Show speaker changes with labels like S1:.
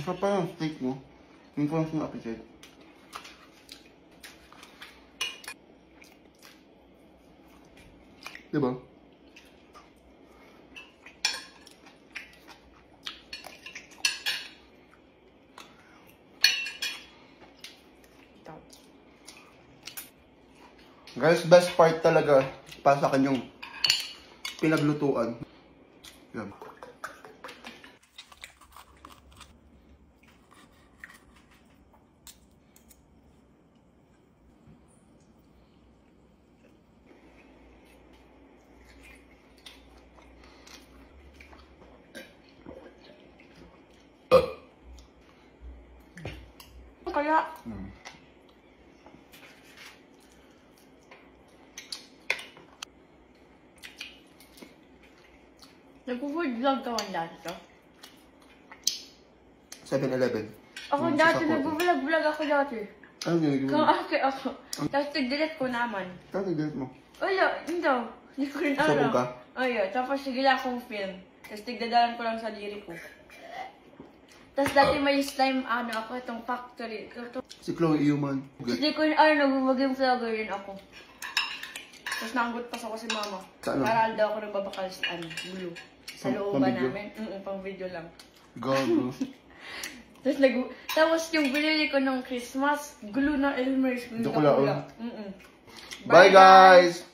S1: Ang sarap pa yung steak mo. Yung parang yung appetite. Diba? Guys, best part talaga para sa akin yung pinaglutuan. Yan.
S2: Kaya, nag-food vlog ka man dati to?
S1: 7-Eleven.
S2: Ako dati, nag-vlog ako dati.
S1: Ano ginagawa mo?
S2: Kung ako. Tapos tig-delete ko naman.
S1: Ano tig-delete mo?
S2: Wala, hindi. Hindi ko rin
S1: Sabog
S2: alam.
S1: ka?
S2: Ay, tapos sige lang akong film. Tapos tigdadalan ko lang sa diri ko. Tapos dati may slime, ako, itong factory.
S1: Si Chloe Human.
S2: Hindi ko rin, nag-maging vlogger rin ako. Tapos nakagot pa ako si mama.
S1: Sa ano?
S2: Para daw ako nagbabakal sa glue. Sa looban namin. Pang video lang.
S1: Gago.
S2: Tapos yung binili ko nung Christmas, glue na Elmer's.
S1: Dukula.
S2: Bye
S1: Bye guys!